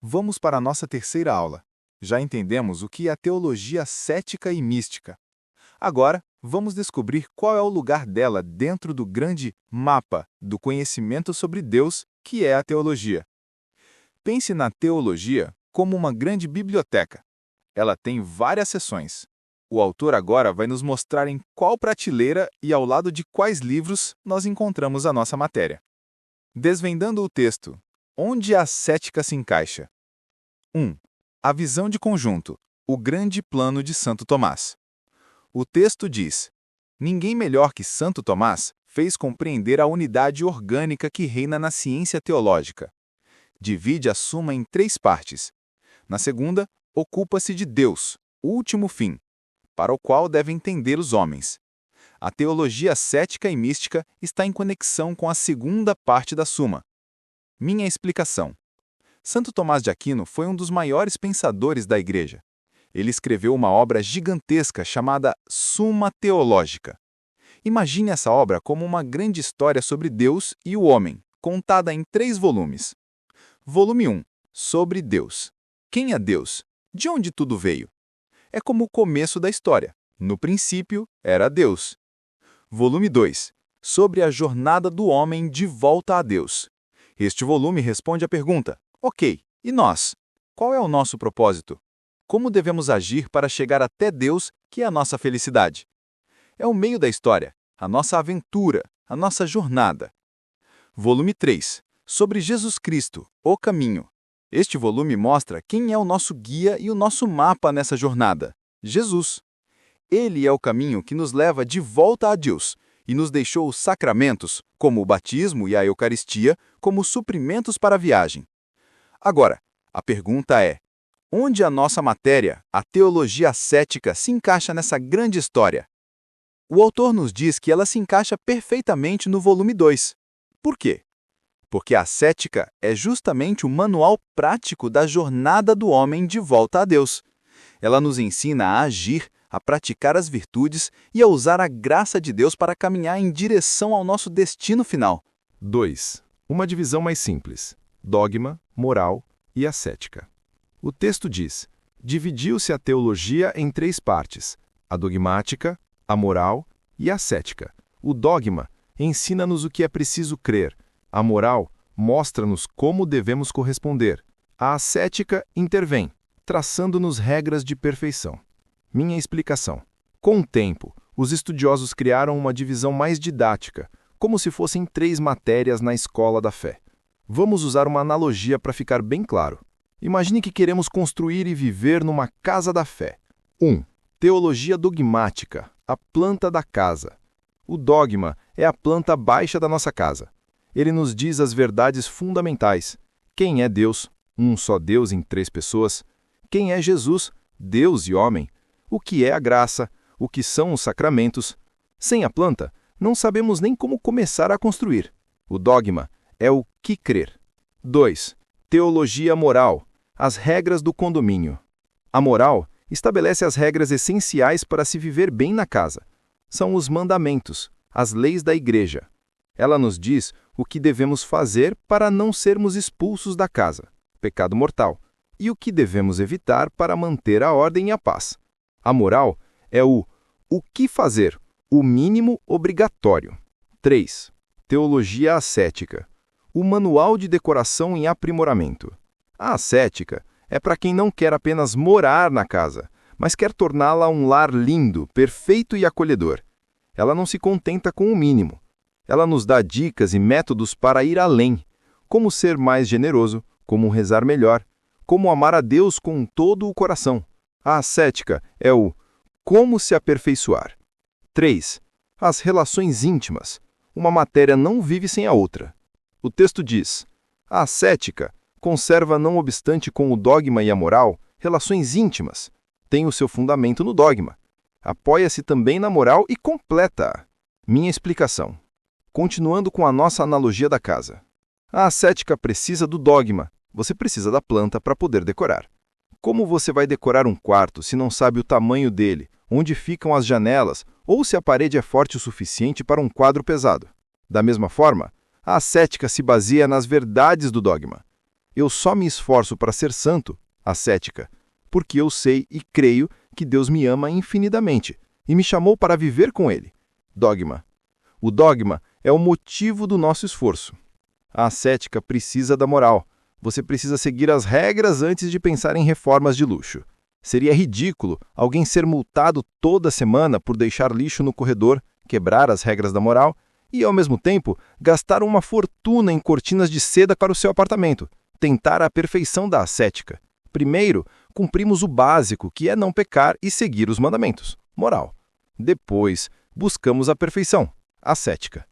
Vamos para a nossa terceira aula. Já entendemos o que é a teologia cética e mística. Agora, vamos descobrir qual é o lugar dela dentro do grande mapa do conhecimento sobre Deus, que é a teologia. Pense na teologia como uma grande biblioteca. Ela tem várias seções. O autor agora vai nos mostrar em qual prateleira e ao lado de quais livros nós encontramos a nossa matéria. Desvendando o texto, onde a cética se encaixa? 1. A visão de conjunto, o grande plano de Santo Tomás. O texto diz: ninguém melhor que Santo Tomás fez compreender a unidade orgânica que reina na ciência teológica. Divide a Suma em 3 partes. Na segunda, ocupa-se de Deus, o último fim, para o qual devem tender os homens. A teologia cética e mística está em conexão com a segunda parte da Suma. Minha explicação. Santo Tomás de Aquino foi um dos maiores pensadores da Igreja. Ele escreveu uma obra gigantesca chamada Suma Teológica. Imagine essa obra como uma grande história sobre Deus e o homem, contada em 3 volumes. Volume 1. Sobre Deus. Quem é Deus? De onde tudo veio? É como o começo da história. No princípio, era Deus. Volume 2. Sobre a jornada do homem de volta a Deus. Este volume responde à pergunta: ok, e nós? Qual é o nosso propósito? Como devemos agir para chegar até Deus, que é a nossa felicidade? É o meio da história, a nossa aventura, a nossa jornada. Volume 3. Sobre Jesus Cristo, o caminho. Este volume mostra quem é o nosso guia e o nosso mapa nessa jornada: Jesus. Ele é o caminho que nos leva de volta a Deus e nos deixou os sacramentos, como o batismo e a Eucaristia, como suprimentos para a viagem. Agora, a pergunta é: onde a nossa matéria, a teologia cética, se encaixa nessa grande história? O autor nos diz que ela se encaixa perfeitamente no volume 2. Por quê? Porque a cética é justamente o manual prático da jornada do homem de volta a Deus. Ela nos ensina a agir, a praticar as virtudes e a usar a graça de Deus para caminhar em direção ao nosso destino final. 2. Uma divisão mais simples: dogma, moral e ascética. O texto diz: dividiu-se a teologia em 3 partes: a dogmática, a moral e a ascética. O dogma ensina-nos o que é preciso crer. A moral mostra-nos como devemos corresponder. A ascética intervém, traçando-nos regras de perfeição. Minha explicação. Com o tempo, os estudiosos criaram uma divisão mais didática, como se fossem 3 matérias na escola da fé. Vamos usar uma analogia para ficar bem claro. Imagine que queremos construir e viver numa casa da fé. 1. Teologia dogmática, a planta da casa. O dogma é a planta baixa da nossa casa. Ele nos diz as verdades fundamentais. Quem é Deus? Um só Deus em 3 pessoas. Quem é Jesus? Deus e homem. O que é a graça? O que são os sacramentos? Sem a planta, não sabemos nem como começar a construir. O dogma é o que crer. 2. Teologia moral, as regras do condomínio. A moral estabelece as regras essenciais para se viver bem na casa. São os mandamentos, as leis da igreja. Ela nos diz o que devemos fazer para não sermos expulsos da casa, pecado mortal, e o que devemos evitar para manter a ordem e a paz. A moral é o que fazer, o mínimo obrigatório. 3. Teologia ascética, o manual de decoração em aprimoramento. A ascética é para quem não quer apenas morar na casa, mas quer torná-la um lar lindo, perfeito e acolhedor. Ela não se contenta com o mínimo. Ela nos dá dicas e métodos para ir além, como ser mais generoso, como rezar melhor, como amar a Deus com todo o coração. A ascética é o como se aperfeiçoar. 3. As relações íntimas. Uma matéria não vive sem a outra. O texto diz: a ascética conserva, não obstante com o dogma e a moral, relações íntimas. Tem o seu fundamento no dogma. Apoia-se também na moral e completa-a. Minha explicação. Continuando com a nossa analogia da casa. A ascética precisa do dogma. Você precisa da planta para poder decorar. Como você vai decorar um quarto se não sabe o tamanho dele, onde ficam as janelas, ou se a parede é forte o suficiente para um quadro pesado? Da mesma forma, a ascética se baseia nas verdades do dogma. Eu só me esforço para ser santo, ascética, porque eu sei e creio que Deus me ama infinitamente e me chamou para viver com Ele. Dogma. O dogma é o motivo do nosso esforço. A ascética precisa da moral. Você precisa seguir as regras antes de pensar em reformas de luxo. Seria ridículo alguém ser multado toda semana por deixar lixo no corredor, quebrar as regras da moral e, ao mesmo tempo, gastar uma fortuna em cortinas de seda para o seu apartamento. Tentar a perfeição da ascética. Primeiro, cumprimos o básico, que é não pecar e seguir os mandamentos. Moral. Depois, buscamos a perfeição. Ascética.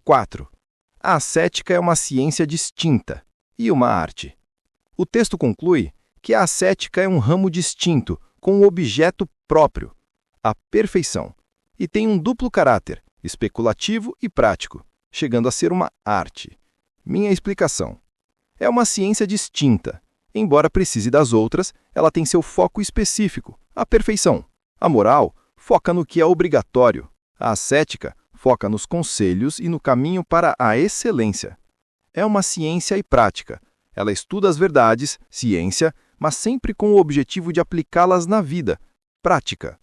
4. A ascética é uma ciência distinta e uma arte. O texto conclui que a ascética é um ramo distinto, com um objeto próprio, a perfeição, e tem um duplo caráter, especulativo e prático, chegando a ser uma arte. Minha explicação. É uma ciência distinta. Embora precise das outras, ela tem seu foco específico, a perfeição. A moral foca no que é obrigatório. A ascética foca nos conselhos e no caminho para a excelência. É uma ciência e prática. Ela estuda as verdades, ciência, mas sempre com o objetivo de aplicá-las na vida, prática.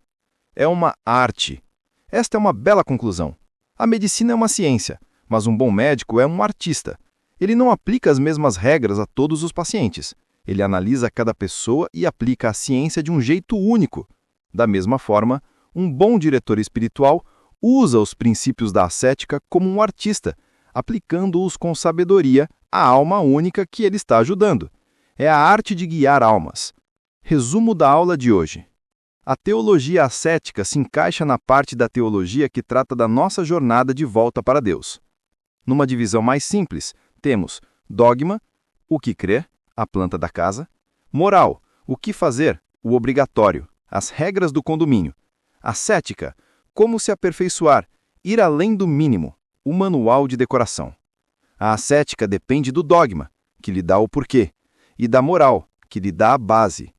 É uma arte. Esta é uma bela conclusão. A medicina é uma ciência, mas um bom médico é um artista. Ele não aplica as mesmas regras a todos os pacientes. Ele analisa cada pessoa e aplica a ciência de um jeito único. Da mesma forma, um bom diretor espiritual usa os princípios da ascética como um artista, aplicando-os com sabedoria à alma única que ele está ajudando. É a arte de guiar almas. Resumo da aula de hoje. A teologia ascética se encaixa na parte da teologia que trata da nossa jornada de volta para Deus. Numa divisão mais simples, temos dogma, o que crer, a planta da casa; moral, o que fazer, o obrigatório, as regras do condomínio; ascética, como se aperfeiçoar, ir além do mínimo, o manual de decoração. A ascética depende do dogma, que lhe dá o porquê, e da moral, que lhe dá a base.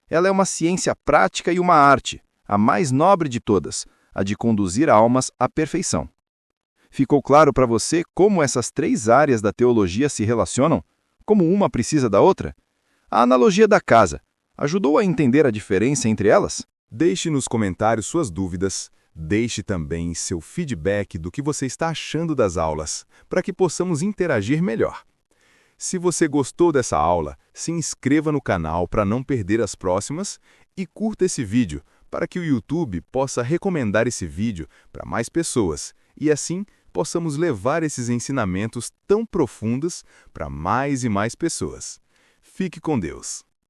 Ela é uma ciência prática e uma arte, a mais nobre de todas, a de conduzir almas à perfeição. Ficou claro para você como essas três áreas da teologia se relacionam? Como uma precisa da outra? A analogia da casa ajudou a entender a diferença entre elas? Deixe nos comentários suas dúvidas. Deixe também seu feedback do que você está achando das aulas, para que possamos interagir melhor. Se você gostou dessa aula, se inscreva no canal para não perder as próximas e curta esse vídeo para que o YouTube possa recomendar esse vídeo para mais pessoas e assim possamos levar esses ensinamentos tão profundos para mais e mais pessoas. Fique com Deus!